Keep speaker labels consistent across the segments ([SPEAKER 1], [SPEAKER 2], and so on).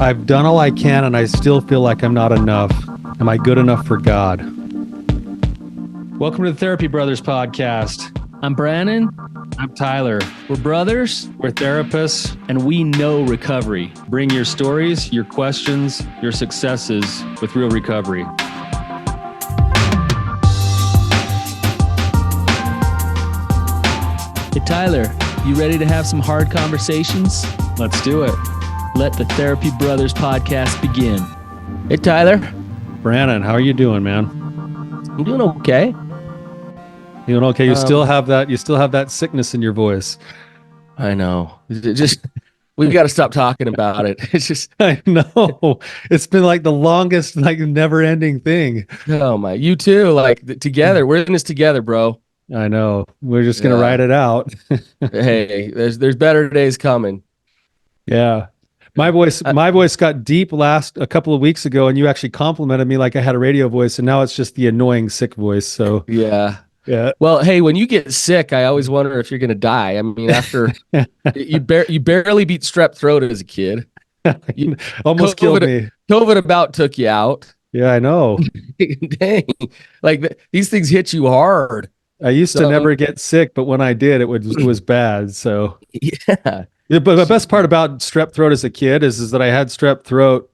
[SPEAKER 1] I've done all I can and I still feel like I'm not enough. Am I good enough for God? Welcome to the Therapy Brothers podcast.
[SPEAKER 2] I'm Brannon.
[SPEAKER 1] I'm Tyler.
[SPEAKER 2] We're brothers,
[SPEAKER 1] We're therapists.
[SPEAKER 2] and we know recovery.
[SPEAKER 1] Bring your stories, your questions, your successes with real recovery.
[SPEAKER 2] Hey, Tyler, you ready to have some hard conversations?
[SPEAKER 1] Let's do it.
[SPEAKER 2] Let the Therapy Brothers podcast begin. Hey, Tyler.
[SPEAKER 1] Brannon, how are you doing, man?
[SPEAKER 2] I'm doing okay.
[SPEAKER 1] You doing okay? You still have that sickness in your voice.
[SPEAKER 2] I know. We've got to stop talking about it. It's just,
[SPEAKER 1] I know. It's been like the longest, like never-ending thing.
[SPEAKER 2] oh my, you too. Together, we're in this together, bro.
[SPEAKER 1] I know. We're just gonna ride it out.
[SPEAKER 2] Hey, there's better days coming.
[SPEAKER 1] Yeah. My voice got deep a couple of weeks ago, and you actually complimented me like I had a radio voice, and now it's just the annoying sick voice. So
[SPEAKER 2] Yeah.
[SPEAKER 1] yeah.
[SPEAKER 2] Well, hey, when you get sick, I always wonder if you're going to die. I mean, after you barely beat strep throat as a kid. You,
[SPEAKER 1] Almost killed me.
[SPEAKER 2] COVID about took you out.
[SPEAKER 1] Yeah, I know.
[SPEAKER 2] Dang. These things hit you hard.
[SPEAKER 1] I used to never get sick, but when I did, it was bad. So
[SPEAKER 2] Yeah.
[SPEAKER 1] But the best part about strep throat as a kid is that I had strep throat,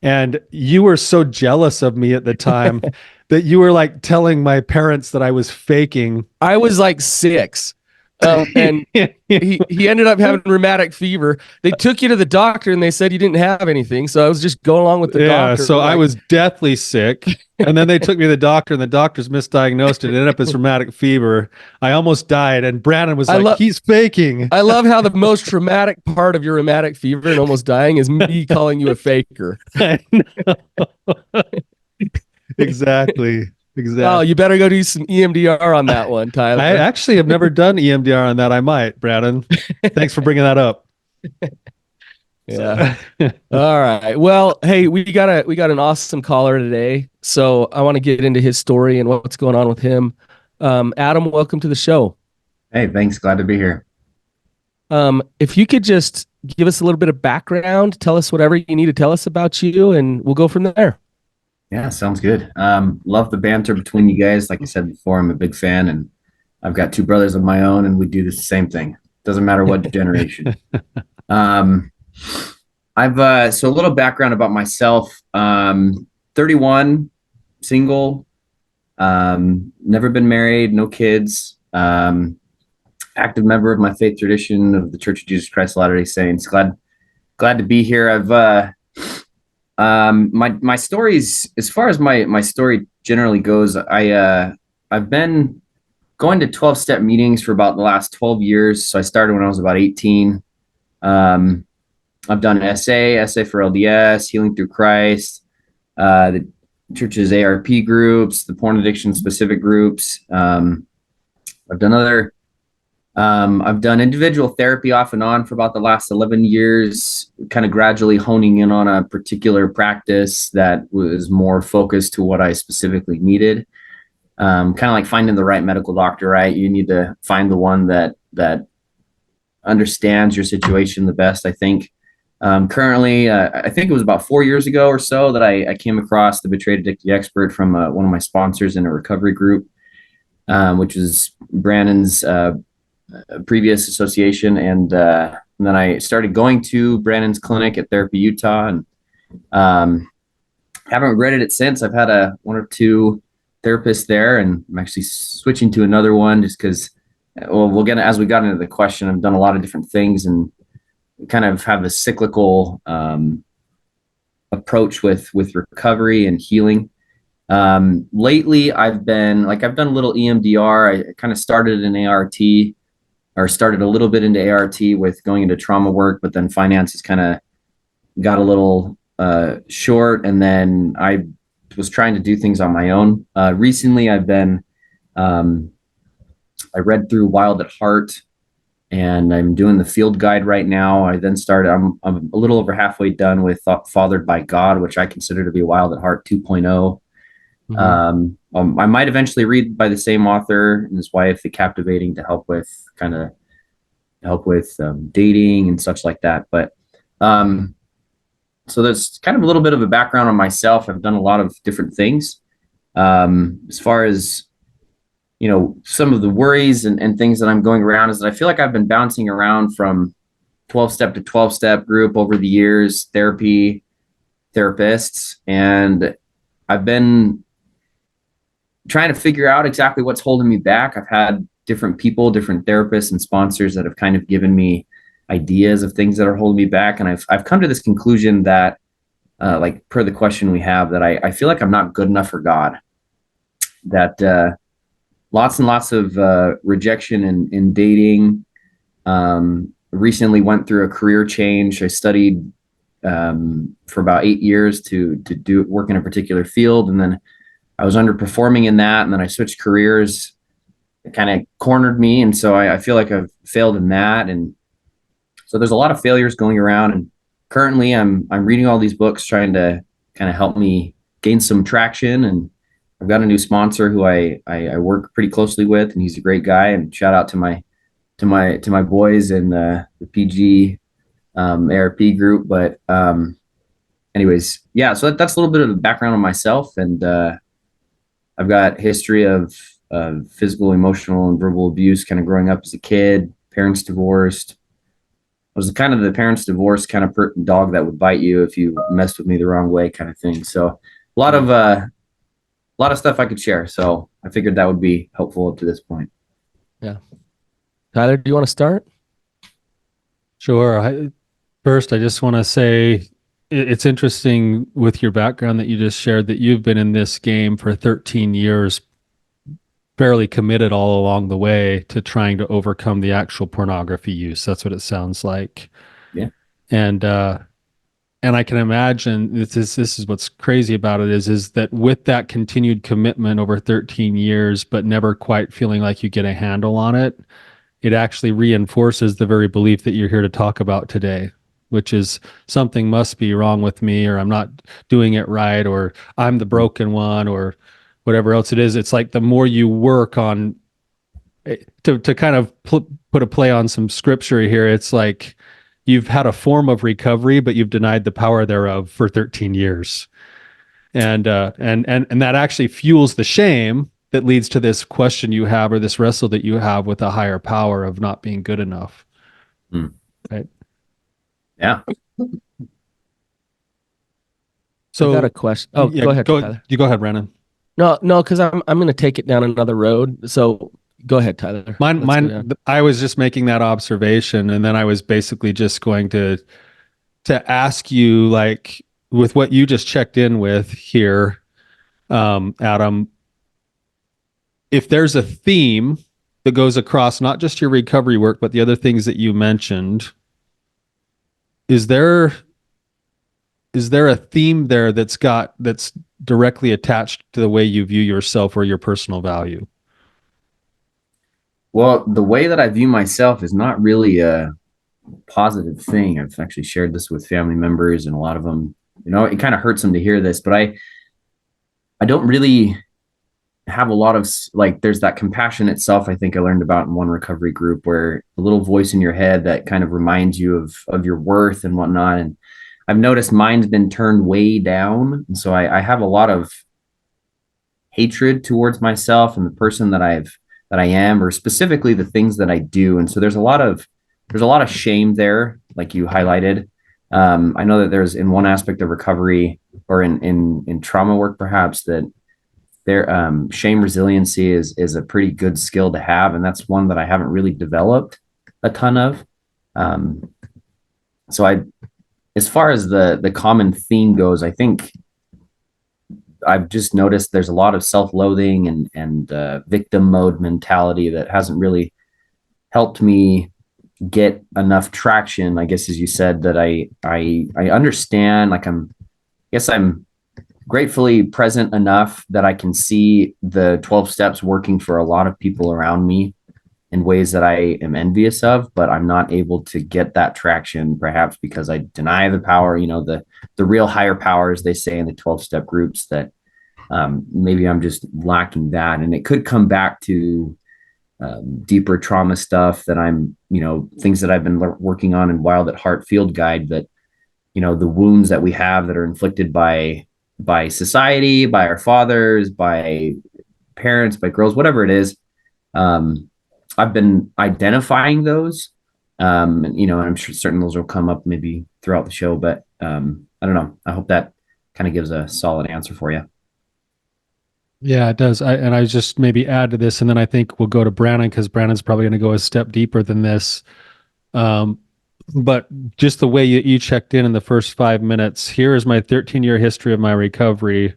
[SPEAKER 1] and you were so jealous of me at the time that you were like telling my parents that I was faking.
[SPEAKER 2] I was like 6. And he ended up having rheumatic fever. They took you to the doctor and they said you didn't have anything. So I was just going along with the doctor.
[SPEAKER 1] So I was deathly sick. And then they took me to the doctor, and the doctors misdiagnosed it. It ended up as rheumatic fever. I almost died. And Brannon was like, he's faking.
[SPEAKER 2] I love how the most traumatic part of your rheumatic fever and almost dying is me calling you a faker.
[SPEAKER 1] I know. Exactly.
[SPEAKER 2] Oh, you better go do some EMDR on that one, Tyler.
[SPEAKER 1] I actually have never done EMDR on that. I might, Brannon. Thanks for bringing that up.
[SPEAKER 2] Yeah. All right. Well, hey, we got an awesome caller today. So I want to get into his story and what's going on with him. Adam, welcome to the show.
[SPEAKER 3] Hey, thanks. Glad to be here.
[SPEAKER 2] If you could just give us a little bit of background, tell us whatever you need to tell us about you, and we'll go from there.
[SPEAKER 3] Yeah, sounds good. Love the banter between you guys. Like I said before, I'm a big fan, and I've got 2 brothers of my own, and we do the same thing. Doesn't matter what generation. I've so a little background about myself. 31, single, never been married, no kids. Active member of my faith tradition of the Church of Jesus Christ of Latter-day Saints. Glad to be here. My stories, as far as my story generally goes, I've been going to 12-step meetings for about the last 12 years. So I started when I was about 18. I've done SA for LDS, Healing Through Christ, the church's ARP groups, the porn addiction specific groups. I've done individual therapy off and on for about the last 11 years, kind of gradually honing in on a particular practice that was more focused to what I specifically needed. Kind of like finding the right medical doctor, right? You need to find the one that understands your situation the best, I think. Currently, I think it was about 4 years ago or so that I came across the Betrayed Addicted Expert from one of my sponsors in a recovery group, which was Brannon's previous association, and then I started going to Brannon's clinic at Therapy Utah, and haven't regretted it since. I've had 1 or 2 therapists there, and I'm actually switching to another one just because, well, as we got into the question, I've done a lot of different things and kind of have a cyclical approach with recovery and healing. Lately, I've done a little EMDR. I kind of started an ART, or started a little bit into ART with going into trauma work, but then finances kind of got a little short, and then I was trying to do things on my own. Recently, I read through Wild at Heart, and I'm doing the field guide right now. I'm a little over halfway done with Fathered by God, which I consider to be Wild at Heart 2.0. I might eventually read by the same author and his wife, The Captivating, to help with dating and such like that. But So that's kind of a little bit of a background on myself. I've done a lot of different things. As far as, some of the worries and things that I'm going around is that I feel like I've been bouncing around from 12 step to 12 step group over the years, therapy, therapists, and I've been trying to figure out exactly what's holding me back. I've had different people, different therapists and sponsors that have kind of given me ideas of things that are holding me back. And I've come to this conclusion that, like per the question we have, that I feel like I'm not good enough for God, that lots and lots of rejection in dating. Recently went through a career change. I studied for about 8 years to do work in a particular field, and then I was underperforming in that, and then I switched careers. It kind of cornered me, and so I feel like I've failed in that, and so there's a lot of failures going around. And currently, I'm reading all these books, trying to kind of help me gain some traction. And I've got a new sponsor who I work pretty closely with, and he's a great guy. And shout out to my boys in the PG ARP group. But anyways, yeah. So that's a little bit of the background on myself, and I've got history of physical, emotional, and verbal abuse, kind of growing up as a kid. Parents divorced. I was kind of the parents divorced kind of dog that would bite you if you messed with me the wrong way, kind of thing. So a lot of stuff I could share. So I figured that would be helpful up to this point.
[SPEAKER 2] Yeah. Tyler, do you want to start?
[SPEAKER 1] Sure. First, I just want to say it's interesting with your background that you just shared that you've been in this game for 13 years, fairly committed all along the way to trying to overcome the actual pornography use. That's what it sounds like.
[SPEAKER 3] Yeah.
[SPEAKER 1] And I can imagine this is what's crazy about it is that with that continued commitment over 13 years, but never quite feeling like you get a handle on it, it actually reinforces the very belief that you're here to talk about today, which is something must be wrong with me, or I'm not doing it right, or I'm the broken one, or whatever else it is. It's like the more you work on to kind of put a play on some scripture here, it's like you've had a form of recovery, but you've denied the power thereof for 13 years. And that actually fuels the shame that leads to this question you have, or this wrestle that you have with a higher power of not being good enough. Right.
[SPEAKER 3] Yeah.
[SPEAKER 2] So I got a question. Oh, yeah, go ahead, Tyler.
[SPEAKER 1] You go ahead, Brannon.
[SPEAKER 2] No, because I'm going to take it down another road. So go ahead, Tyler.
[SPEAKER 1] Mine. I was just making that observation, and then I was basically just going to ask you, like, with what you just checked in with here, Adam, if there's a theme that goes across not just your recovery work, but the other things that you mentioned, is there a theme there that's directly attached to the way you view yourself or your personal value?
[SPEAKER 3] Well, the way that I view myself is not really a positive thing. I've actually shared this with family members, and a lot of them, it kind of hurts them to hear this, but I don't really have a lot of, like, there's that compassion itself, I think I learned about in one recovery group, where a little voice in your head that kind of reminds you of your worth and whatnot. And I've noticed mine's been turned way down. And so I have a lot of hatred towards myself and the person that I am, or specifically the things that I do. And so there's a lot of shame there, like you highlighted. I know that there's, in one aspect of recovery, or in trauma work, perhaps, that there shame resiliency is a pretty good skill to have, and that's one that I haven't really developed a ton of. So as far as the common theme goes, I think I've just noticed there's a lot of self-loathing and victim mode mentality that hasn't really helped me get enough traction, I guess, as you said, that I understand, like, I'm gratefully present enough that I can see the 12 steps working for a lot of people around me in ways that I am envious of, but I'm not able to get that traction, perhaps because I deny the power, the real higher powers, they say in the 12-step groups, that maybe I'm just lacking that. And it could come back to deeper trauma stuff that I'm, things that I've been working on in Wild at Heart Field Guide, that the wounds that we have that are inflicted by society, by our fathers, by parents, by girls, whatever it is. um, I've been identifying those. And I'm sure certain those will come up maybe throughout the show, but I don't know. I hope that kind of gives a solid answer for you.
[SPEAKER 1] Yeah, it does. I just maybe add to this, and then I think we'll go to Brannon because Brannon's probably going to go a step deeper than this. Um, but just the way you checked in the first 5 minutes, here is my 13-year history of my recovery.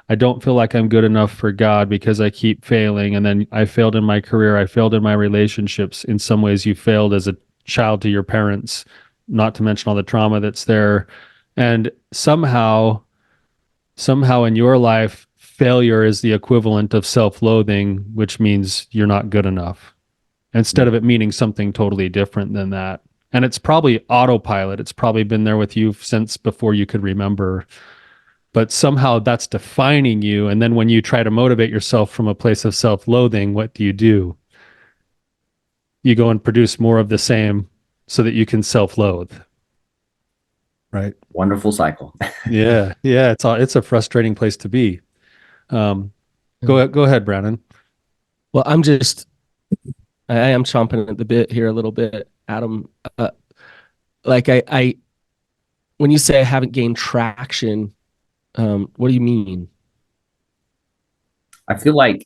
[SPEAKER 1] I don't feel like I'm good enough for God because I keep failing. And then I failed in my career. I failed in my relationships. In some ways, you failed as a child to your parents, not to mention all the trauma that's there. And somehow in your life, failure is the equivalent of self-loathing, which means you're not good enough, instead of it meaning something totally different than that. And it's probably autopilot. It's probably been there with you since before you could remember. But somehow that's defining you. And then when you try to motivate yourself from a place of self-loathing, what do? You go and produce more of the same so that you can self-loathe. Right.
[SPEAKER 3] Wonderful cycle.
[SPEAKER 1] Yeah. Yeah. It's a frustrating place to be. Go ahead, Brandon.
[SPEAKER 2] Well, I am chomping at the bit here a little bit, Adam. Like when you say I haven't gained traction, what do you mean?
[SPEAKER 3] I feel like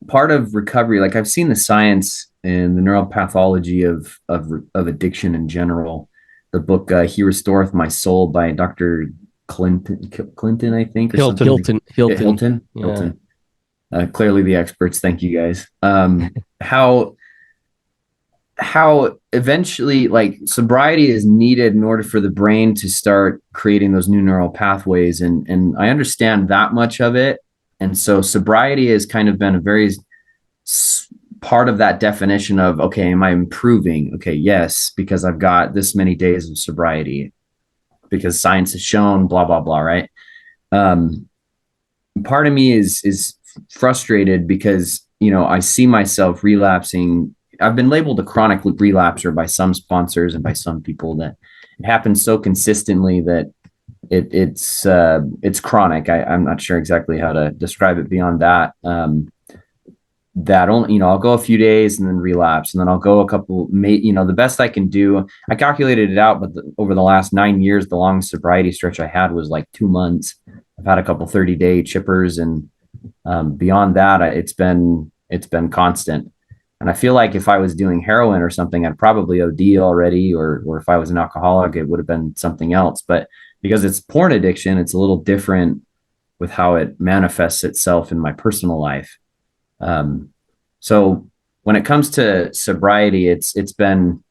[SPEAKER 3] part of recovery, like I've seen the science and the neuropathology of addiction in general. The book "He Restoreth My Soul" by Dr. Clinton, I think, or something. Hilton. Clearly the experts. Thank you guys. How eventually, like, sobriety is needed in order for the brain to start creating those new neural pathways, and I understand that much of it. And so sobriety has kind of been a very part of that definition of, okay, am I improving? Okay, yes, because I've got this many days of sobriety, because science has shown blah blah blah, right? Part of me is frustrated because I see myself relapsing. I've been labeled a chronic relapser by some sponsors and by some people, that it happens so consistently that it's chronic. I'm not sure exactly how to describe it beyond that. That only, I'll go a few days and then relapse, and then I'll go a couple, the best I can do. I calculated it out, but over the last 9 years, the longest sobriety stretch I had was like 2 months. I've had a couple 30-day chippers, and beyond that, it's been constant. And I feel like if I was doing heroin or something, I'd probably OD already, or if I was an alcoholic, it would have been something else. But because it's porn addiction, it's a little different with how it manifests itself in my personal life. So when it comes to sobriety, it's been,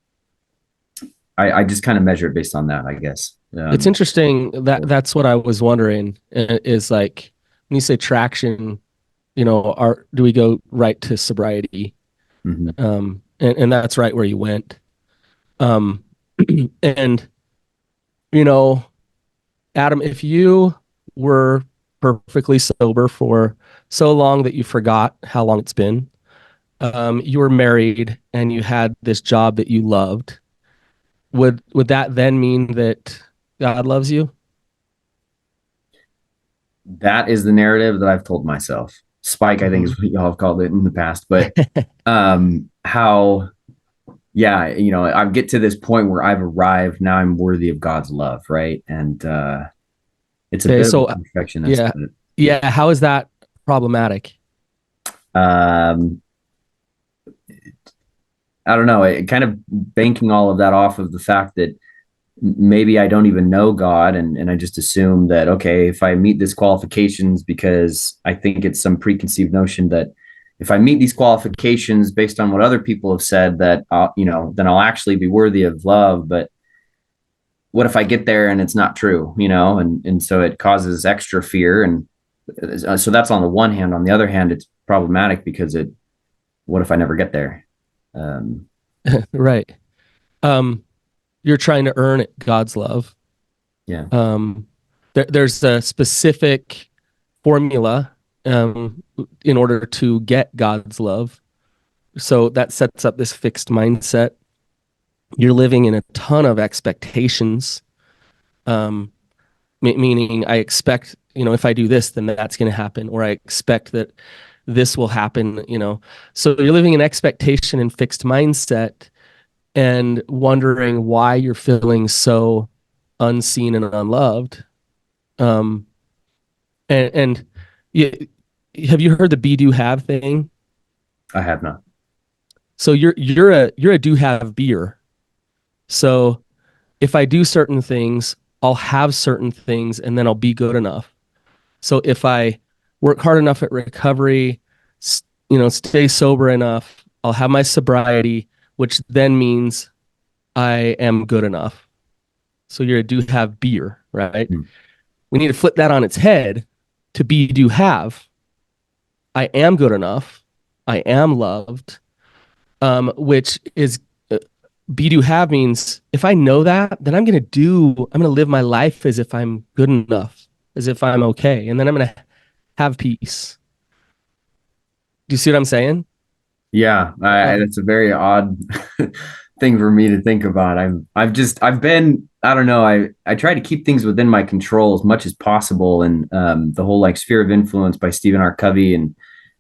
[SPEAKER 3] I just kind of measure it based on that, I guess.
[SPEAKER 2] It's interesting that's what I was wondering, is like, when you say traction, do we go right to sobriety?
[SPEAKER 3] Mm-hmm.
[SPEAKER 2] And that's right where you went. And Adam, if you were perfectly sober for so long that you forgot how long it's been, you were married and you had this job that you loved, would that then mean that God loves you?
[SPEAKER 3] That is the narrative that I've told myself. Spike, I think, is what y'all have called it in the past. But I get to this point where I've arrived. Now I'm worthy of God's love, right? And it's a bit of a perfectionist.
[SPEAKER 2] Yeah. Yeah. How is that problematic?
[SPEAKER 3] I don't know. It kind of banking all of that off of the fact that maybe I don't even know God, and I just assume that, okay, if I meet these qualifications, because I think it's some preconceived notion that if I meet these qualifications based on what other people have said, that then I'll actually be worthy of love. But what if I get there and it's not true, and so it causes extra fear. And so that's on the one hand. On the other hand, it's problematic because what if I never get there?
[SPEAKER 2] Right. You're trying to earn God's love.
[SPEAKER 3] Yeah.
[SPEAKER 2] There's a specific formula in order to get God's love. So that sets up this fixed mindset. You're living in a ton of expectations. Meaning I expect, if I do this, then that's going to happen, or I expect that this will happen, So you're living in expectation and fixed mindset and wondering why you're feeling so unseen and unloved. Um, and you, have you heard the be do have thing?
[SPEAKER 3] I have not.
[SPEAKER 2] So you're a do have beer. So if I do certain things, I'll have certain things and then I'll be good enough. So if I work hard enough at recovery, stay sober enough, I'll have my sobriety, which then means I am good enough. So you're a do have beer, right?
[SPEAKER 3] Hmm.
[SPEAKER 2] We need to flip that on its head to be do have. I am good enough. I am loved, which is be do have means if I know that, then I'm going to live my life as if I'm good enough, as if I'm okay. And then I'm going to have peace. Do you see what I'm saying?
[SPEAKER 3] Yeah, that's a very odd thing for me to think about. I've been, I don't know, I try to keep things within my control as much as possible, and the whole like sphere of influence by Stephen R. Covey, and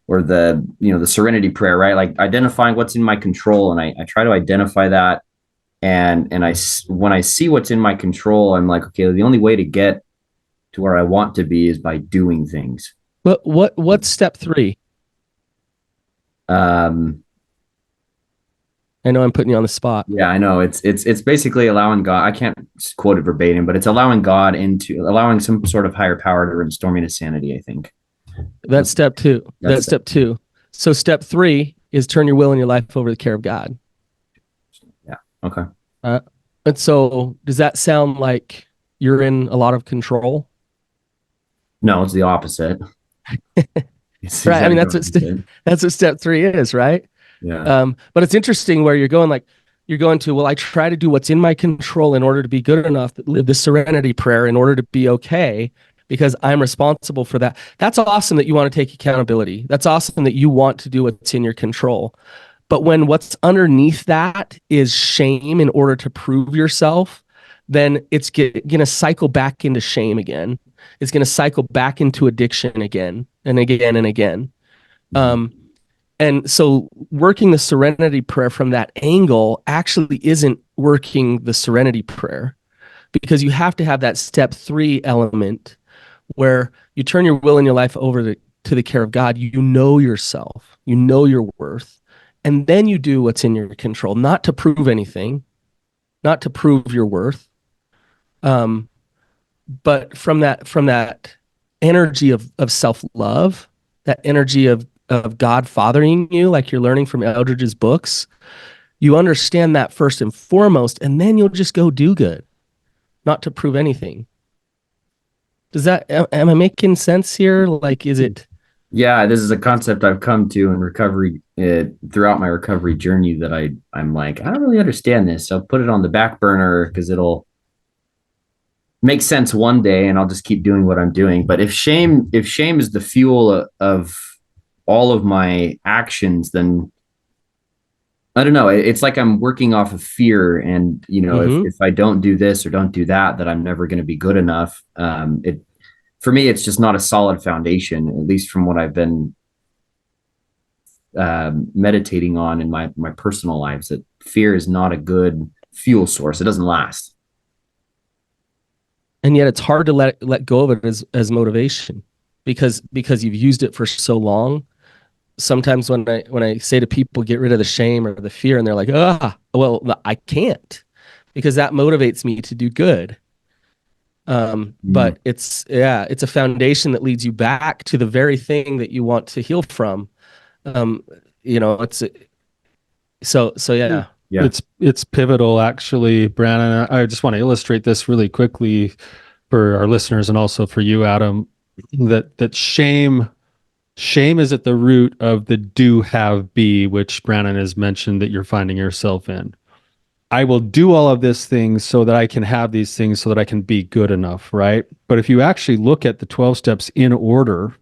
[SPEAKER 3] or the Serenity Prayer, right? Like identifying what's in my control, and I try to identify that, and when I see what's in my control, I'm like, okay, the only way to get to where I want to be is by doing things.
[SPEAKER 2] What's step 3?
[SPEAKER 3] Um,
[SPEAKER 2] I know I'm putting you on the spot.
[SPEAKER 3] Yeah, I know. It's basically allowing God. I can't quote it verbatim, but it's allowing some sort of higher power to restore me to sanity, I think.
[SPEAKER 2] That's step 2.
[SPEAKER 3] That's
[SPEAKER 2] Step 2. So step 3 is turn your will and your life over to the care of God.
[SPEAKER 3] Yeah. Okay.
[SPEAKER 2] And so does that sound like you're in a lot of control?
[SPEAKER 3] No, it's the opposite. It's
[SPEAKER 2] Right. I mean,
[SPEAKER 3] exactly
[SPEAKER 2] that's what step 3 is, right?
[SPEAKER 3] yeah.
[SPEAKER 2] But it's interesting where you're going to, well, I try to do what's in my control in order to be good enough, to live the serenity prayer in order to be okay, because I'm responsible for that. That's awesome that you want to take accountability. That's awesome that you want to do what's in your control. But when what's underneath that is shame in order to prove yourself, then it's going to cycle back into shame again. It's going to cycle back into addiction again and again and again. And so working the serenity prayer from that angle actually isn't working the serenity prayer, because you have to have that step 3 element where you turn your will and your life over to the care of God. You know yourself, you know your worth, and then you do what's in your control, not to prove anything, not to prove your worth, but from that energy of self-love, that energy of God fathering you, like you're learning from Eldridge's books. You understand that first and foremost, and then you'll just go do good, not to prove anything. Am I making sense here? Like, is it?
[SPEAKER 3] Yeah, this is a concept I've come to in recovery, throughout my recovery journey, that I'm like, I don't really understand this. So I'll put it on the back burner because it'll make sense one day, and I'll just keep doing what I'm doing. But if shame is the fuel of all of my actions, then I don't know. It's like I'm working off of fear, and if I don't do this or don't do that, that I'm never going to be good enough. For me, it's just not a solid foundation, at least from what I've been meditating on in my personal lives. That fear is not a good fuel source. It doesn't last.
[SPEAKER 2] And yet, it's hard to let go of it as motivation, because you've used it for so long. Sometimes when I say to people, get rid of the shame or the fear, and they're like, well, I can't, because that motivates me to do good. But it's a foundation that leads you back to the very thing that you want to heal from. It's yeah.
[SPEAKER 3] Yeah.
[SPEAKER 1] It's pivotal, actually, Brannon. I just want to illustrate this really quickly for our listeners and also for you, Adam, that shame is at the root of the do have be, which Brannon has mentioned that you're finding yourself in. I will do all of these things so that I can have these things so that I can be good enough, right? But if you actually look at the 12 steps in order,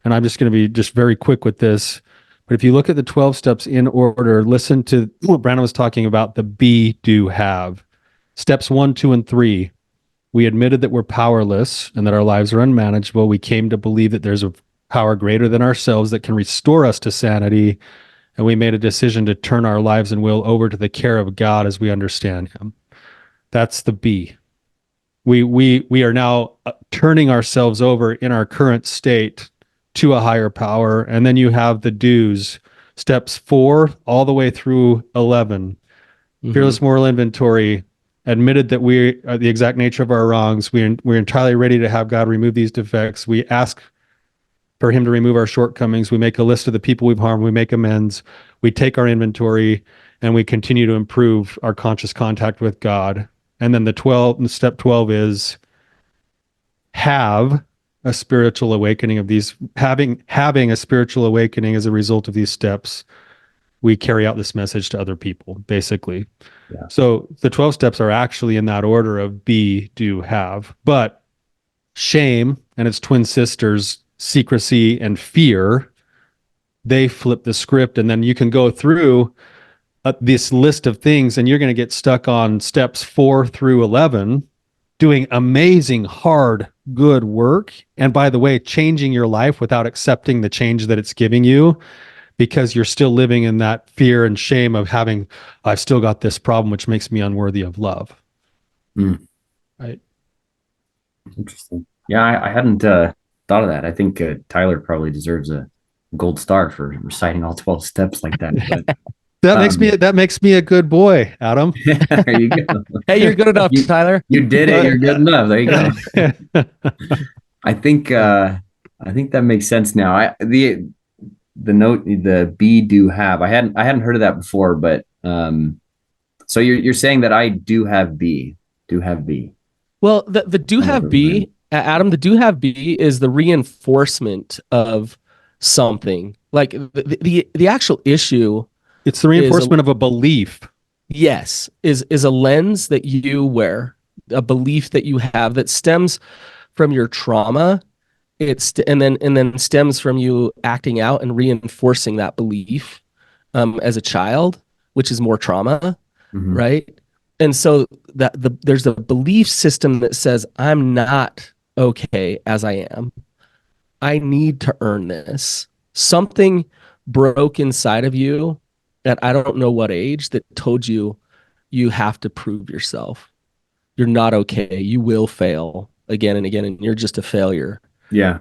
[SPEAKER 1] and I'm just going to be just very quick with this, but if you look at the 12 steps in order, listen to what Brannon was talking about, the be, do, have. Steps 1, 2, and 3 We admitted that we're powerless and that our lives are unmanageable. We came to believe that there's a power greater than ourselves that can restore us to sanity. And we made a decision to turn our lives and will over to the care of God as we understand him. That's the B. We are now turning ourselves over in our current state to a higher power. And then you have the do's, steps 4 all the way through 11. Fearless moral inventory, admitted that we are the exact nature of our wrongs. We're entirely ready to have God remove these defects. We ask for him to remove our shortcomings. We make a list of the people we've harmed. We make amends. We take our inventory and we continue to improve our conscious contact with God. And then step 12 is have a spiritual awakening of these, having a spiritual awakening as a result of these steps. We carry out this message to other people, basically.
[SPEAKER 3] Yeah.
[SPEAKER 1] So the 12 steps are actually in that order of be, do, have. But shame and its twin sisters, secrecy and fear, they flip the script. And then you can go through this list of things and you're going to get stuck on steps 4 through 11, doing amazing, hard, good work. And by the way, changing your life without accepting the change that it's giving you, because you're still living in that fear and shame of having, I've still got this problem, which makes me unworthy of love. Right.
[SPEAKER 3] Interesting. Yeah, I hadn't thought of that. I think Tyler probably deserves a gold star for reciting all 12 steps like that. But
[SPEAKER 1] that makes me a good boy, Adam.
[SPEAKER 3] there you go.
[SPEAKER 2] Hey, you're good enough, Tyler.
[SPEAKER 3] You did it. You're good enough. There you go. I think that makes sense now. The note, the be, do, have. I hadn't heard of that before, but so you're saying that I do have B.
[SPEAKER 2] Well, the do have B, Adam, the do have B is the reinforcement of something. Like the actual issue.
[SPEAKER 1] It's the reinforcement of a belief.
[SPEAKER 2] Yes, is a lens that you wear, a belief that you have that stems from your trauma. And then stems from you acting out and reinforcing that belief as a child, which is more trauma, right? And so there's a belief system that says I'm not okay as I am. I need to earn this. Something broke inside of you at I don't know what age that told you you have to prove yourself. You're not okay. You will fail again and again, and you're just a failure.
[SPEAKER 3] Yeah.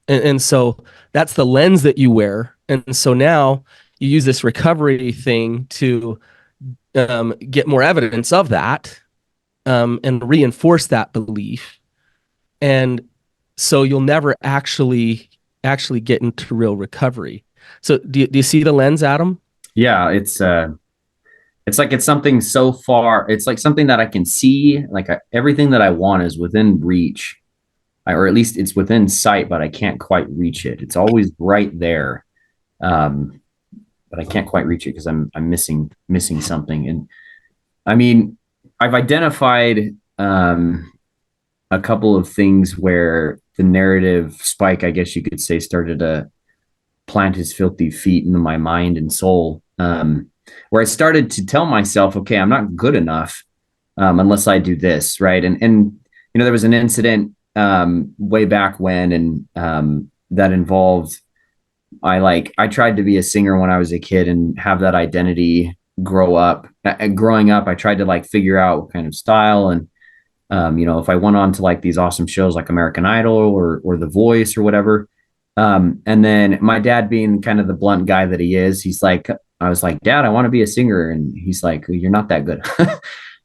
[SPEAKER 2] And so that's the lens that you wear. And so now you use this recovery thing to get more evidence of that and reinforce that belief. And so you'll never actually get into real recovery. So do you see the lens, Adam?
[SPEAKER 3] Yeah, it's like it's something so far. It's like something that I can see. Like everything that I want is within reach. Or at least it's within sight, but I can't quite reach it. It's always right there, but I can't quite reach it because I'm missing something. And I mean, I've identified a couple of things where the narrative spike, I guess you could say, started to plant his filthy feet into my mind and soul, where I started to tell myself, okay, I'm not good enough unless I do this, right? And you know, there was an incident way back when, and that involved I tried to be a singer when I was a kid and have that identity grow up. Growing up, I tried to like figure out what kind of style and you know, if I went on to like these awesome shows like American Idol or The Voice or whatever. And then my dad, being kind of the blunt guy that he is, I was like, Dad, I want to be a singer. And he's like, you're not that good.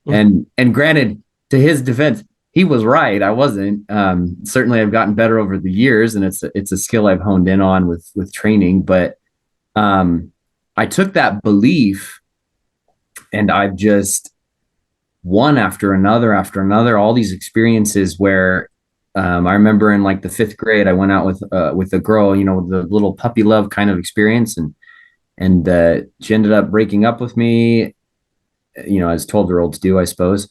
[SPEAKER 3] And granted, to his defense, he was right. I wasn't. Certainly I've gotten better over the years, and it's a skill I've honed in on with training. But I took that belief and I've just one after another, all these experiences where I remember in like the 5th grade, I went out with a girl, you know, the little puppy love kind of experience. And she ended up breaking up with me, you know, as 12-year-olds do, I suppose.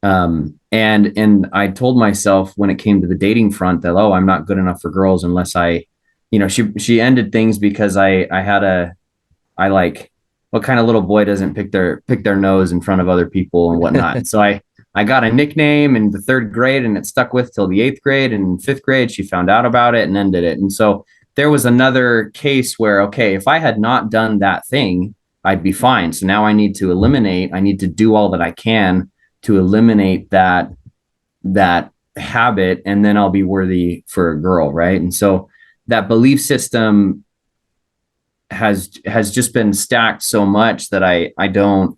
[SPEAKER 3] And I told myself when it came to the dating front that, oh, I'm not good enough for girls unless I, you know, she ended things because I like, what kind of little boy doesn't pick their nose in front of other people and whatnot. And so I I got a nickname in the 3rd grade and it stuck with till the 8th grade. And in 5th grade, she found out about it and ended it. And so there was another case where, okay, if I had not done that thing, I'd be fine. So now I need to do all that I can to eliminate that habit, and then I'll be worthy for a girl, right? And so that belief system has just been stacked so much that I don't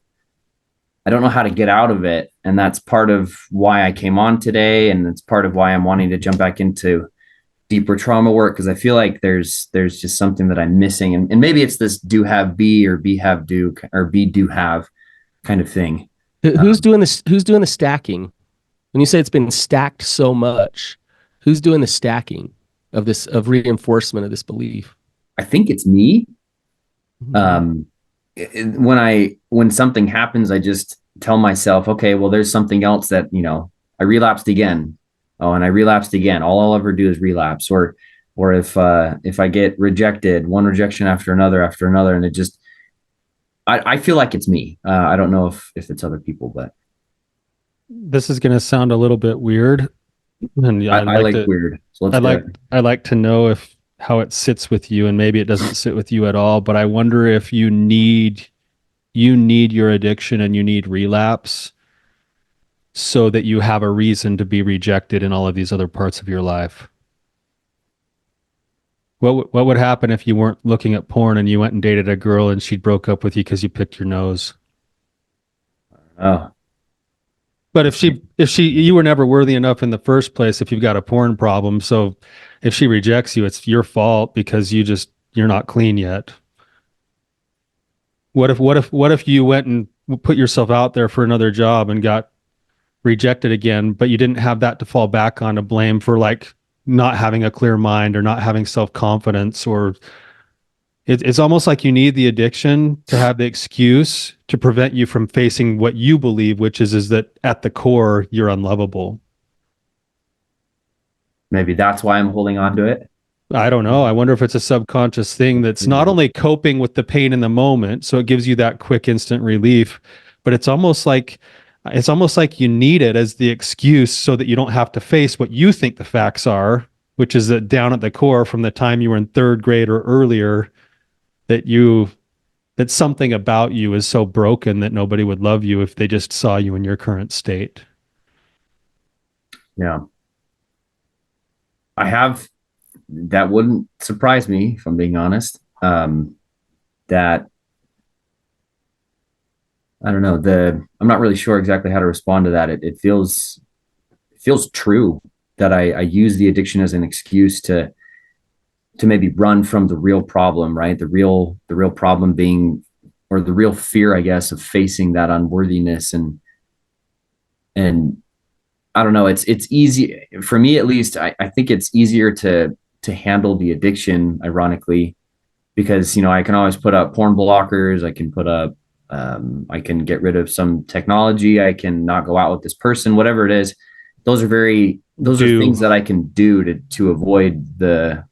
[SPEAKER 3] know how to get out of it. And that's part of why I came on today, and it's part of why I'm wanting to jump back into deeper trauma work, because I feel like there's just something that I'm missing, and maybe it's this do have be, or be have do, or be do have kind of thing.
[SPEAKER 2] Who's doing this? Who's doing the stacking? When you say it's been stacked so much, who's doing the stacking of this, of reinforcement of this belief?
[SPEAKER 3] I think it's me. When something happens, I just tell myself, okay, well, there's something else that, I relapsed again. Oh, and I relapsed again. All I'll ever do is relapse. Or if I get rejected, one rejection after another, and it just, I feel like it's me. I don't know if it's other people, but
[SPEAKER 1] This is going to sound a little bit weird, and
[SPEAKER 3] I like weird. So
[SPEAKER 1] I'd like to know how it sits with you, and maybe it doesn't sit with you at all. But I wonder if you need your addiction and you need relapse so that you have a reason to be rejected in all of these other parts of your life. What would happen if you weren't looking at porn and you went and dated a girl and she broke up with you because you picked your nose?
[SPEAKER 3] Oh.
[SPEAKER 1] But if you were never worthy enough in the first place, if you've got a porn problem, so if she rejects you, it's your fault because you're not clean yet. What if you went and put yourself out there for another job and got rejected again, but you didn't have that to fall back on to blame for, like, not having a clear mind or not having self-confidence, or it's almost like you need the addiction to have the excuse to prevent you from facing what you believe, which is that at the core, you're unlovable.
[SPEAKER 3] Maybe that's why I'm holding on to it.
[SPEAKER 1] I don't know. I wonder if it's a subconscious thing that's not only coping with the pain in the moment, so it gives you that quick instant relief, but it's almost like you need it as the excuse so that you don't have to face what you think the facts are, which is that down at the core, from the time you were in 3rd grade or earlier, that something about you is so broken that nobody would love you if they just saw you in your current state.
[SPEAKER 3] Yeah. That wouldn't surprise me, if I'm being honest. That, I don't know, I'm not really sure exactly how to respond to that. It feels true that I use the addiction as an excuse to maybe run from the real problem, right? The real problem being, or the real fear, I guess, of facing that unworthiness. And I don't know, it's easy for me, at least. I think it's easier to handle the addiction, ironically, because, I can always put up porn blockers. I can put up, I can get rid of some technology. I can not go out with this person, whatever it is. Those are things that I can do to avoid the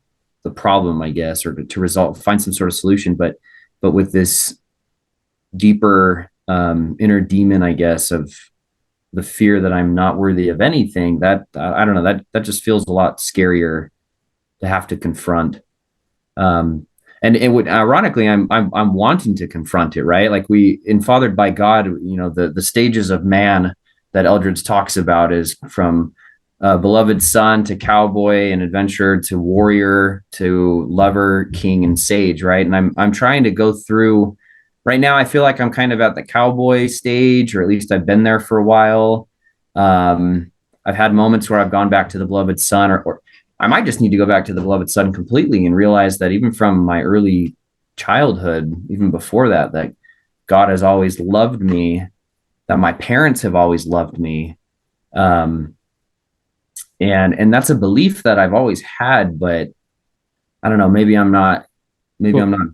[SPEAKER 3] problem, I guess, or to find some sort of solution. But with this deeper inner demon, I guess, of the fear that I'm not worthy of anything, that I don't know, that just feels a lot scarier to have to confront. And it would, ironically, I'm wanting to confront it, right? Like, in Fathered by God, the stages of man that Eldredge talks about is from beloved son to cowboy and adventurer to warrior to lover, king, and sage, right? And I'm trying to go through. Right now, I feel like I'm kind of at the cowboy stage, or at least I've been there for a while. I've had moments where I've gone back to the beloved son, or I might just need to go back to the beloved son completely and realize that even from my early childhood, even before that God has always loved me, that my parents have always loved me. And that's a belief that I've always had, but I don't know, maybe I'm not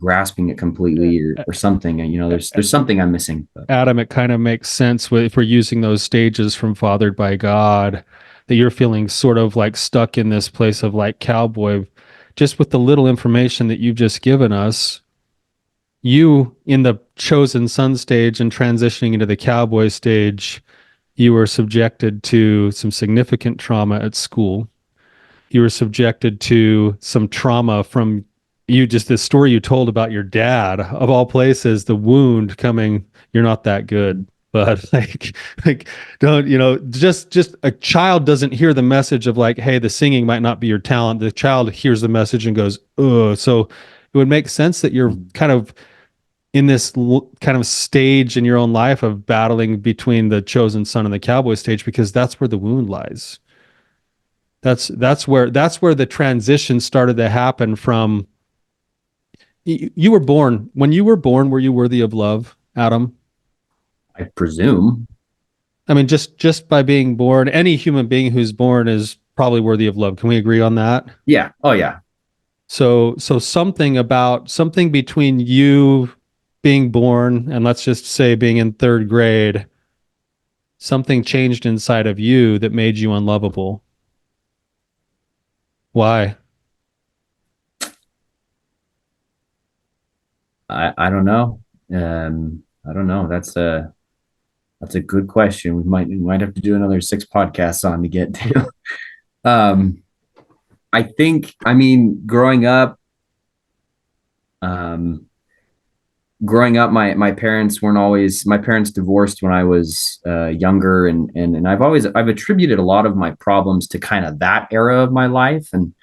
[SPEAKER 3] grasping it completely, or something. There's something I'm missing. But.
[SPEAKER 1] Adam, it kind of makes sense if we're using those stages from Fathered by God, that you're feeling sort of like stuck in this place of, like, cowboy. Just with the little information that you've just given us, you in the chosen son stage and transitioning into the cowboy stage, You were subjected to some significant trauma at school. You were subjected to some trauma from you, just this story you told about your dad, of all places, the wound coming, you're not that good. But like, don't, just a child doesn't hear the message of like, hey, the singing might not be your talent. The child hears the message and goes, oh, so it would make sense that you're kind of in this kind of stage in your own life of battling between the chosen son and the cowboy stage, because that's where the wound lies. That's where the transition started to happen from. You were born. When you were born, were you worthy of love, Adam?
[SPEAKER 3] I presume.
[SPEAKER 1] I mean, just by being born, any human being who's born is probably worthy of love. Can we agree on that?
[SPEAKER 3] Yeah. Oh yeah.
[SPEAKER 1] So something between you being born and, let's just say, being in third grade, something changed inside of you that made you unlovable. Why?
[SPEAKER 3] I don't know. I don't know. That's a good question. We might have to do another 6 podcasts on to get to. um, I think. I mean, um, growing up, my parents weren't always. My parents divorced when I was younger, and I've attributed a lot of my problems to kind of that era of my life. And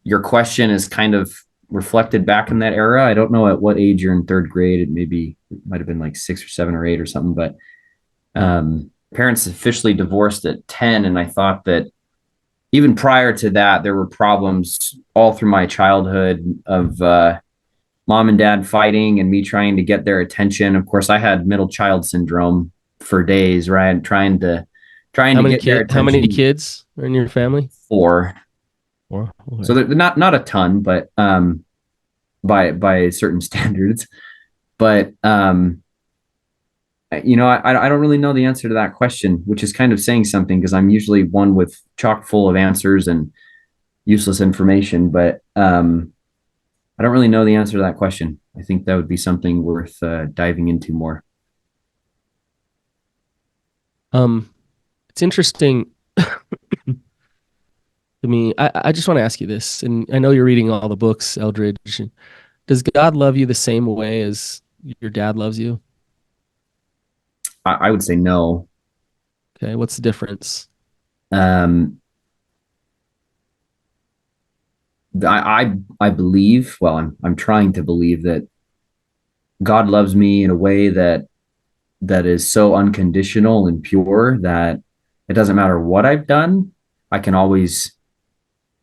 [SPEAKER 3] your question is kind of reflected back in that era. I don't know at what age you're in third grade. It might have been like 6 or 7 or 8 or something, but parents officially divorced at 10. And I thought that even prior to that, there were problems all through my childhood of mom and dad fighting and me trying to get their attention. Of course, I had middle child syndrome for days, right? Trying to get their
[SPEAKER 2] How many
[SPEAKER 3] attention.
[SPEAKER 2] kids are in your family?
[SPEAKER 3] 4.
[SPEAKER 2] Or okay.
[SPEAKER 3] So they're not a ton, but by certain standards. But I don't really know the answer to that question, which is kind of saying something, because I'm usually one with chock full of answers and useless information. But I don't really know the answer to that question. I think that would be something worth diving into more.
[SPEAKER 2] It's interesting to me. I just want to ask you this, and I know you're reading all the books, Eldridge. Does God love you the same way as your dad loves you?
[SPEAKER 3] I would say no.
[SPEAKER 2] Okay, what's the difference?
[SPEAKER 3] Um, I believe. Well, I'm trying to believe that God loves me in a way that is so unconditional and pure that it doesn't matter what I've done. I can always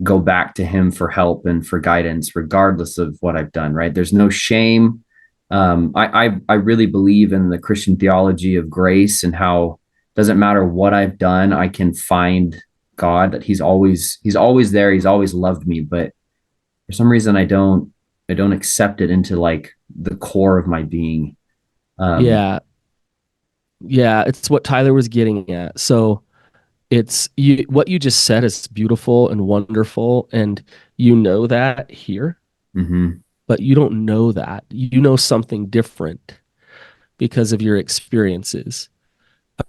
[SPEAKER 3] go back to him for help and for guidance, regardless of what I've done, right? There's no shame. I really believe in the Christian theology of grace, and how it doesn't matter what I've done, I can find God, that he's always there. He's always loved me. But for some reason, I don't accept it into like the core of my being. Um,
[SPEAKER 2] Yeah, yeah, it's what Tyler was getting at. So it's you what you just said is beautiful and wonderful, and you know that here,
[SPEAKER 3] mhm.
[SPEAKER 2] but you don't know that. You know something different because of your experiences.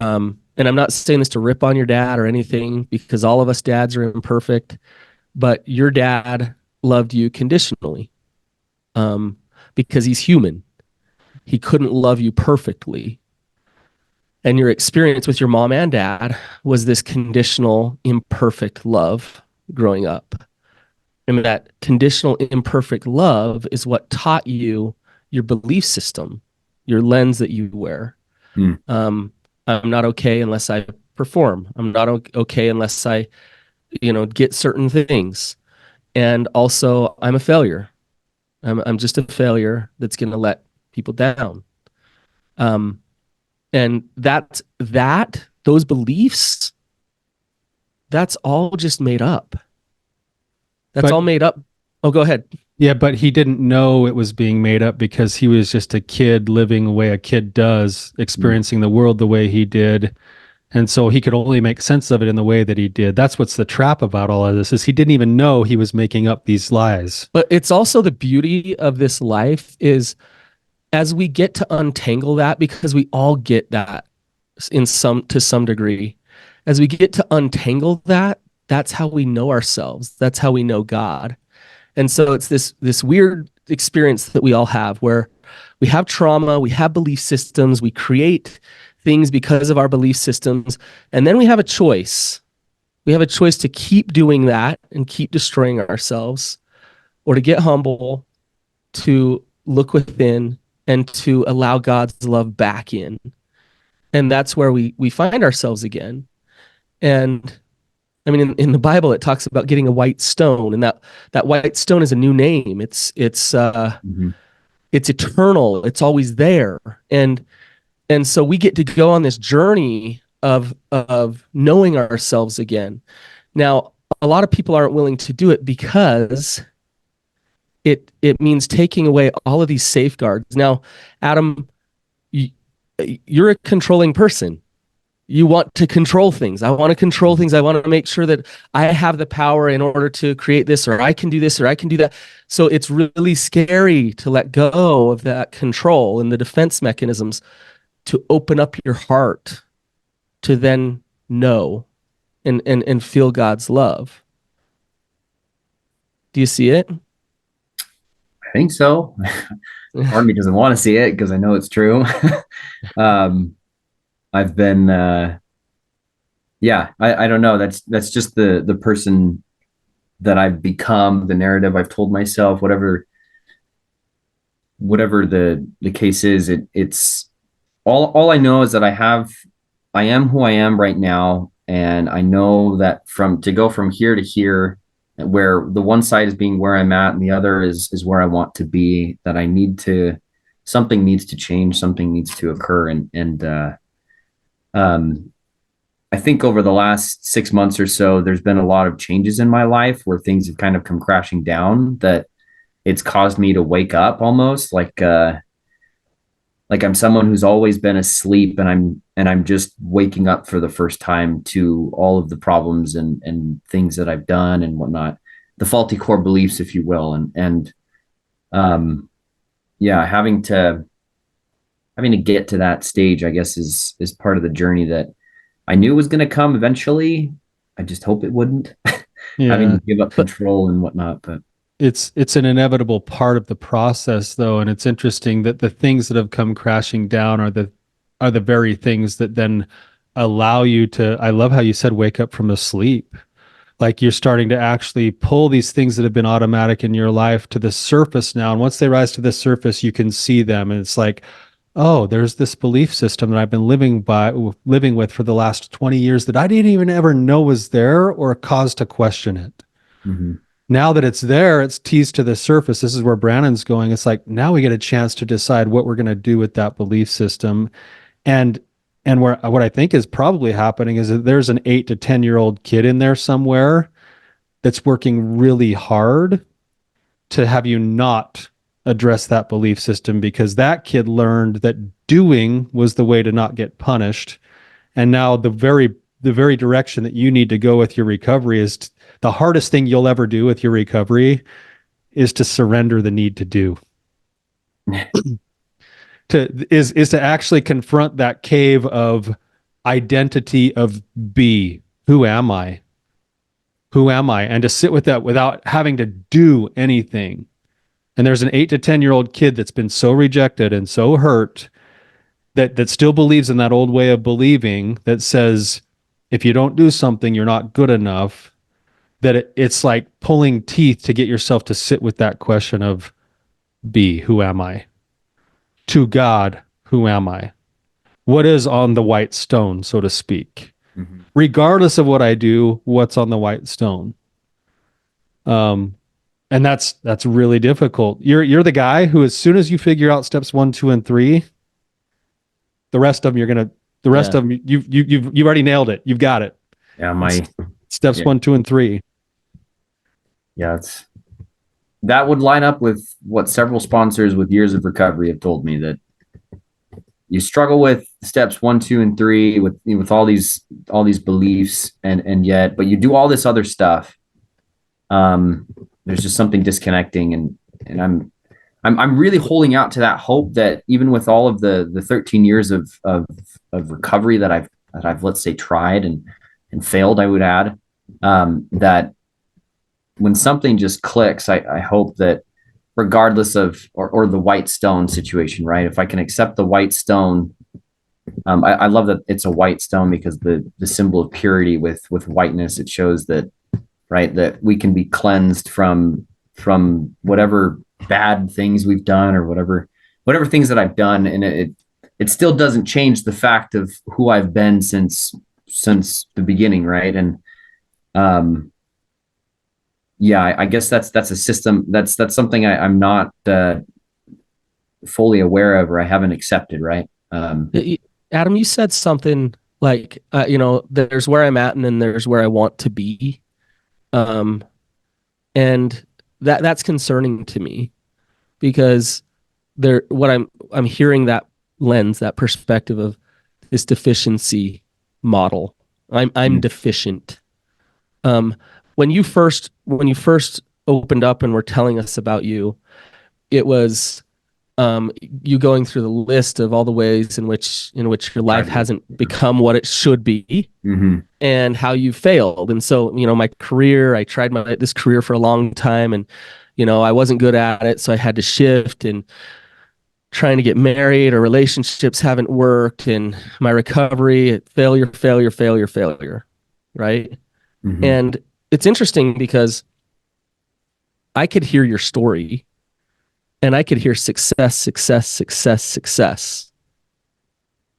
[SPEAKER 2] And I'm not saying this to rip on your dad or anything, because all of us dads are imperfect, but your dad loved you conditionally, because he's human. He couldn't love you perfectly. And your experience with your mom and dad was this conditional, imperfect love growing up. And that conditional, imperfect love is what taught you your belief system, your lens that you wear.
[SPEAKER 3] Mm.
[SPEAKER 2] I'm not okay unless I perform. I'm not okay unless I, get certain things. And also, I'm a failure. I'm just a failure that's going to let people down. Um, and those beliefs, that's all just made up. That's
[SPEAKER 1] But
[SPEAKER 2] all made up. Oh, go ahead.
[SPEAKER 1] yeah, but he didn't know it was being made up because he was just a kid living the way a kid does, experiencing the world the way he did. And so he could only make sense of it in the way that he did. That's what's the trap about all of this, is he didn't even know he was making up these lies.
[SPEAKER 2] But it's also the beauty of this life is, as we get to untangle that, because we all get that to some degree. As we get to untangle that, that's how we know ourselves. That's how we know God. And so it's this weird experience that we all have where we have trauma, we have belief systems, we create things because of our belief systems, and then we have a choice. We have a choice to keep doing that and keep destroying ourselves, or to get humble, to look within, and to allow God's love back in. And that's where we find ourselves again. And I mean, in the Bible, it talks about getting a white stone, and that white stone is a new name.
[SPEAKER 3] Mm-hmm.
[SPEAKER 2] It's eternal. It's always there. And so we get to go on this journey of knowing ourselves again. Now, a lot of people aren't willing to do it because it means taking away all of these safeguards. Now, Adam, you're a controlling person. You want to control things. I want to control things. I want to make sure that I have the power in order to create this, or I can do this, or I can do that. So it's really scary to let go of that control and the defense mechanisms, to open up your heart to then know and feel God's love. Do you see it?
[SPEAKER 3] I think so. Part of me doesn't want to see it because I know it's true. I've been, I don't know. That's just the person that I've become, the narrative I've told myself, whatever the case is. It's all I know is that I am who I am right now. And I know that to go from here to here, where the one side is being where I'm at and the other is where I want to be, that something needs to change, something needs to occur. I think over the last 6 months or so, there's been a lot of changes in my life where things have kind of come crashing down, that it's caused me to wake up almost like I'm someone who's always been asleep, and I'm just waking up for the first time to all of the problems and things that I've done and whatnot, the faulty core beliefs, if you will. Having to get to that stage, I guess, is part of the journey that I knew was going to come eventually. I just hope it wouldn't.
[SPEAKER 1] Yeah.
[SPEAKER 3] Having to give up control and whatnot, but
[SPEAKER 1] it's an inevitable part of the process, though, and it's interesting that the things that have come crashing down are the very things that then allow you to, I love how you said, wake up from a sleep. Like, you're starting to actually pull these things that have been automatic in your life to the surface now, and once they rise to the surface, you can see them, and it's like, oh, there's this belief system that I've been living with for the last 20 years that I didn't even ever know was there or cause to question it.
[SPEAKER 3] mm-hmm.
[SPEAKER 1] Now that it's there, it's teased to the surface. This is where Brannon's going. It's like, now we get a chance to decide what we're going to do with that belief system. And what I think is probably happening is that there's an 8 to 10-year-old kid in there somewhere that's working really hard to have you not address that belief system, because that kid learned that doing was the way to not get punished. And now the very direction that you need to go with your recovery is the hardest thing you'll ever do with your recovery is to surrender the need to do. is to actually confront that cave of identity of be. Who am I? Who am I? And to sit with that without having to do anything. And there's an 8 to 10-year-old kid that's been so rejected and so hurt that still believes in that old way of believing that says, if you don't do something, you're not good enough, that it's like pulling teeth to get yourself to sit with that question of be, who am I? To God, who am I? What is on the white stone, so to speak?
[SPEAKER 3] Mm-hmm.
[SPEAKER 1] Regardless of what I do, what's on the white stone? And that's really difficult. You're the guy who, as soon as you figure out steps 1, 2, and 3, the rest of them of them you've already nailed it. You've got it.
[SPEAKER 3] Yeah,
[SPEAKER 1] steps 1, 2, and 3.
[SPEAKER 3] Yeah, that would line up with what several sponsors with years of recovery have told me, that you struggle with steps 1, 2, and 3 with all these beliefs, but you do all this other stuff. There's just something disconnecting, and I'm really holding out to that hope that even with all of the 13 years of recovery that I've let's say tried and failed, I would add, that when something just clicks, I hope that regardless of or the white stone situation, right? If I can accept the white stone, I love that it's a white stone because the symbol of purity with whiteness, it shows that, right, that we can be cleansed from whatever bad things we've done or whatever things that I've done, and it still doesn't change the fact of who I've been since the beginning, right? And yeah, I guess that's a system that's something I'm not fully aware of or I haven't accepted, right?
[SPEAKER 2] Adam, you said something like, there's where I'm at and then there's where I want to be. And that's concerning to me because what I'm hearing, that lens, that perspective of this deficiency model. I'm deficient. When you first opened up and were telling us about you, it was you going through the list of all the ways in which your life hasn't become what it should be, and how you failed. And so, my career, I tried this career for a long time, and I wasn't good at it, so I had to shift, and trying to get married or relationships haven't worked, and my recovery, failure, right? And it's interesting because I could hear your story and I could hear success,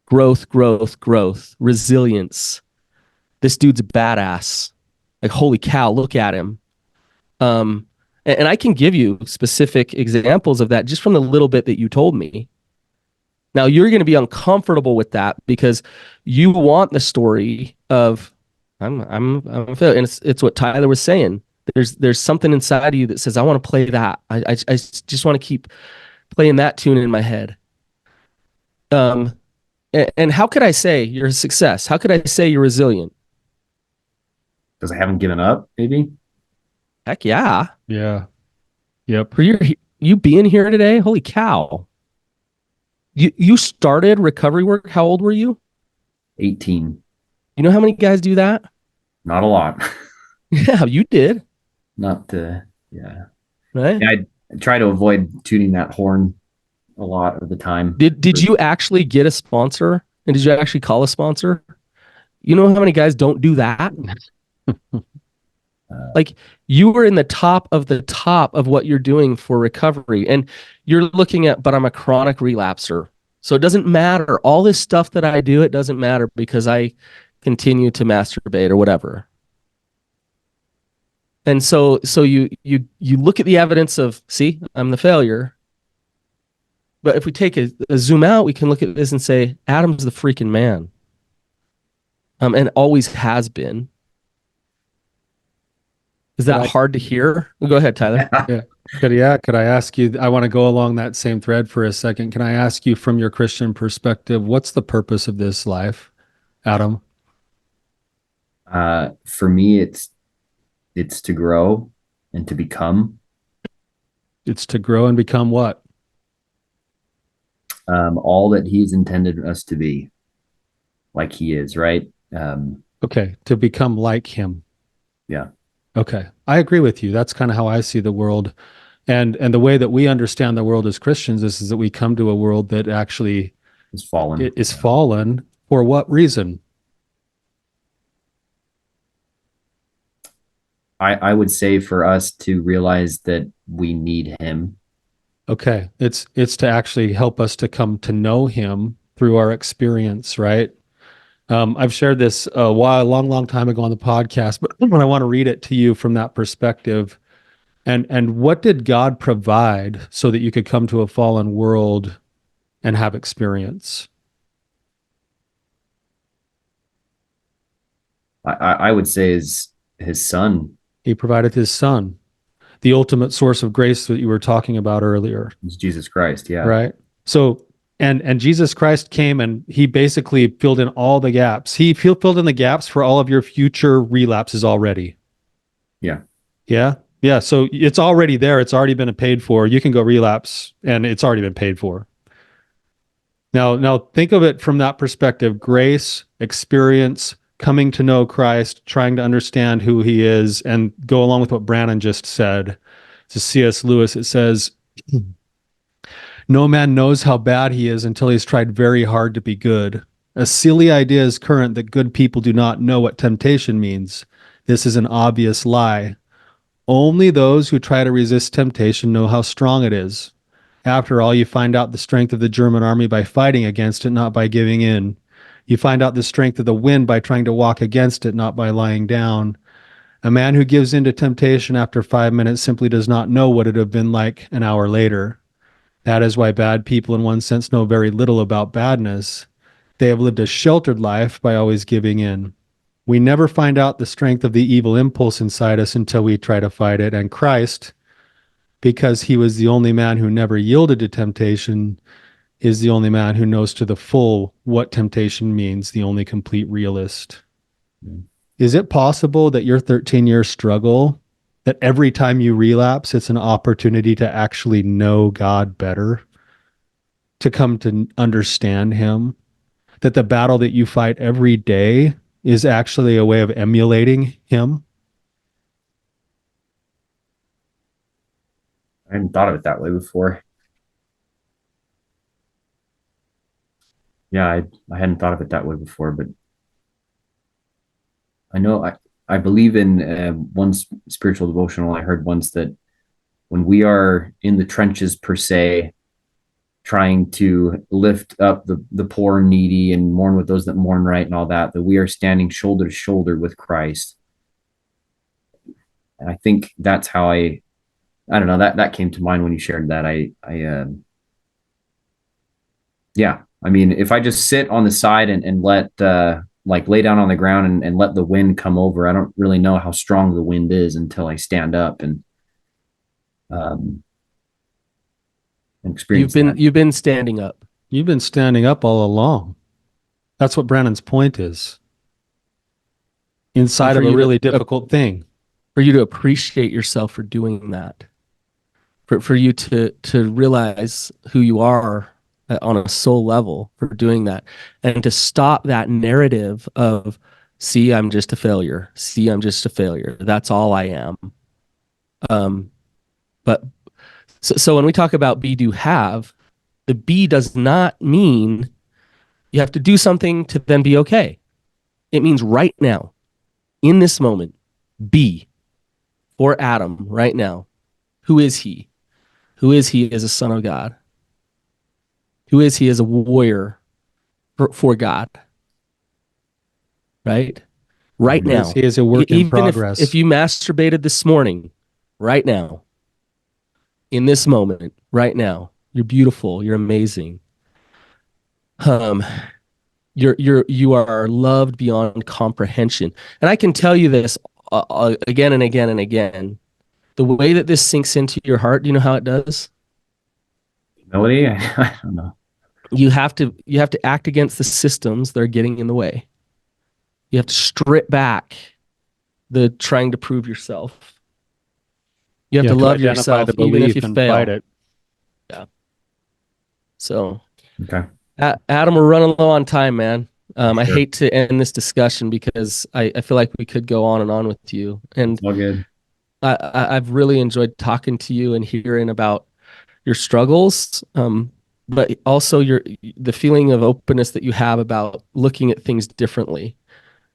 [SPEAKER 2] growth, resilience. This dude's a badass. Like, holy cow, look at him. And I can give you specific examples of that just from the little bit that you told me. Now, you're going to be uncomfortable with that because you want the story of I'm failure. And it's what Tyler was saying. There's something inside of you that says, I want to play that. I just want to keep playing that tune in my head. And how could I say you're a success? How could I say you're resilient?
[SPEAKER 3] Because I haven't given up, maybe.
[SPEAKER 2] Heck yeah.
[SPEAKER 1] Yeah. Yep.
[SPEAKER 2] For you being here today, holy cow. You started recovery work. How old were you?
[SPEAKER 3] 18.
[SPEAKER 2] You know how many guys do that?
[SPEAKER 3] Not a lot.
[SPEAKER 2] Yeah, you did.
[SPEAKER 3] Not yeah.
[SPEAKER 2] Right?
[SPEAKER 3] Yeah, I try to avoid tuning that horn a lot of the time.
[SPEAKER 2] Did you actually get a sponsor? And did you actually call a sponsor? You know how many guys don't do that? Like, you were in the top of what you're doing for recovery. And you're looking at, but I'm a chronic relapser. So it doesn't matter. All this stuff that I do, it doesn't matter because I continue to masturbate or whatever. And so you look at the evidence of, see, I'm the failure. But if we take a zoom out, we can look at this and say, Adam's the freaking man. And always has been. Is that hard to hear? Well, go ahead, Tyler.
[SPEAKER 1] Yeah. Could I ask you, I want to go along that same thread for a second. Can I ask you from your Christian perspective, what's the purpose of this life, Adam?
[SPEAKER 3] For me, it's to grow and to become.
[SPEAKER 1] It's to grow and become what?
[SPEAKER 3] All that he's intended us to be, like he is, right?
[SPEAKER 1] Okay, to become like him.
[SPEAKER 3] Yeah.
[SPEAKER 1] Okay, I agree with you. That's kind of how I see the world, and the way that we understand the world as Christians is that we come to a world that actually
[SPEAKER 3] is fallen.
[SPEAKER 1] Is fallen. For what reason?
[SPEAKER 3] I would say for us to realize that we need him.
[SPEAKER 1] Okay, it's to actually help us to come to know him through our experience, right? I've shared this a long time ago on the podcast, but I want to read it to you from that perspective. And what did God provide so that you could come to a fallen world and have experience?
[SPEAKER 3] I would say is his son.
[SPEAKER 1] He provided his son, the ultimate source of grace that you were talking about earlier.
[SPEAKER 3] It's Jesus Christ, yeah.
[SPEAKER 1] Right. So and Jesus Christ came and he basically filled in all the gaps. He filled in the gaps for all of your future relapses already.
[SPEAKER 3] Yeah.
[SPEAKER 1] Yeah. Yeah, so it's already there. It's already been paid for. You can go relapse and it's already been paid for. Now think of it from that perspective: grace, experience, coming to know Christ, trying to understand who he is, and go along with what Brannon just said. To C.S. Lewis, it says, no man knows how bad he is until he's tried very hard to be good. A silly idea is current that good people do not know what temptation means. This is an obvious lie. Only those who try to resist temptation know how strong it is. After all, you find out the strength of the German army by fighting against it, not by giving in. You find out the strength of the wind by trying to walk against it, not by lying down. A man who gives in to temptation after 5 minutes simply does not know what it would have been like an hour later. That is why bad people, in one sense, know very little about badness. They have lived a sheltered life by always giving in. We never find out the strength of the evil impulse inside us until we try to fight it. And Christ, because he was the only man who never yielded to temptation, is the only man who knows to the full what temptation means, the only complete realist. Is it possible that your 13-year struggle, that every time you relapse, it's an opportunity to actually know God better, to come to understand him? That the battle that you fight every day is actually a way of emulating him?
[SPEAKER 3] I hadn't thought of it that way before. Yeah, I hadn't thought of it that way before, but I know I believe in one spiritual devotional I heard once that when we are in the trenches per se, trying to lift up the poor and needy and mourn with those that mourn right and all that, that we are standing shoulder to shoulder with Christ. And I think that's how I don't know, that came to mind when you shared that. Yeah, I mean, if I just sit on the side and let like lay down on the ground and let the wind come over, I don't really know how strong the wind is until I stand up and um experience that.
[SPEAKER 2] You've been standing up.
[SPEAKER 1] You've been standing up all along. That's what Brannon's point is. Inside of a really difficult thing.
[SPEAKER 2] For you to appreciate yourself for doing that. For you to realize who you are on a soul level for doing that, and to stop that narrative of, see, I'm just a failure. See, I'm just a failure. That's all I am. But so when we talk about be, do, have, the be does not mean you have to do something to then be okay. It means right now, in this moment, be for Adam right now. Who is he? Who is he as a son of God? Who is he as a warrior for God? Right? Right now.
[SPEAKER 1] He is a work in progress.
[SPEAKER 2] If you masturbated this morning, right now, in this moment, right now, you're beautiful, you're amazing. You are loved beyond comprehension. And I can tell you this again and again and again. The way that this sinks into your heart, do you know how it does?
[SPEAKER 3] Humility? I don't know.
[SPEAKER 2] You have to act against the systems that are getting in the way. You have to strip back the trying to prove yourself. You have to love yourself even if you fail. Fight it. Yeah. So,
[SPEAKER 3] okay.
[SPEAKER 2] Adam, we're running low on time, man. Sure. I hate to end this discussion because I feel like we could go on and on with you. And
[SPEAKER 3] all good.
[SPEAKER 2] I've really enjoyed talking to you and hearing about your struggles, but also the feeling of openness that you have about looking at things differently.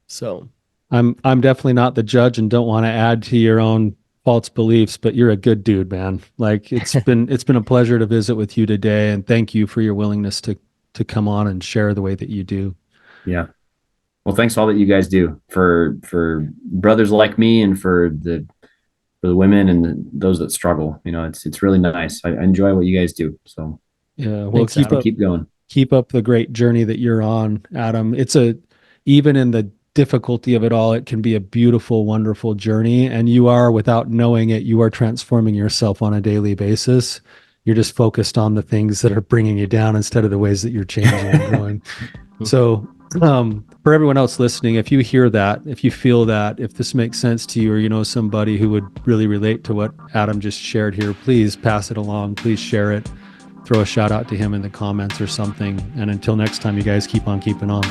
[SPEAKER 2] So
[SPEAKER 1] I'm definitely not the judge and don't want to add to your own false beliefs, but you're a good dude, man. Like it's been a pleasure to visit with you today, and thank you for your willingness to come on and share the way that you do.
[SPEAKER 3] Yeah. Well, thanks for all that you guys do for brothers like me and for the women and those that struggle. You know, it's really nice. I enjoy what you guys do. So
[SPEAKER 1] yeah, well,
[SPEAKER 3] thanks, keep going.
[SPEAKER 1] Keep up the great journey that you're on, Adam. Even in the difficulty of it all, it can be a beautiful, wonderful journey. And you are, without knowing it, you are transforming yourself on a daily basis. You're just focused on the things that are bringing you down instead of the ways that you're changing and growing. So, for everyone else listening, if you hear that, if you feel that, if this makes sense to you, or you know somebody who would really relate to what Adam just shared here, please pass it along. Please share it. Throw a shout out to him in the comments or something. And until next time, you guys keep on keeping on.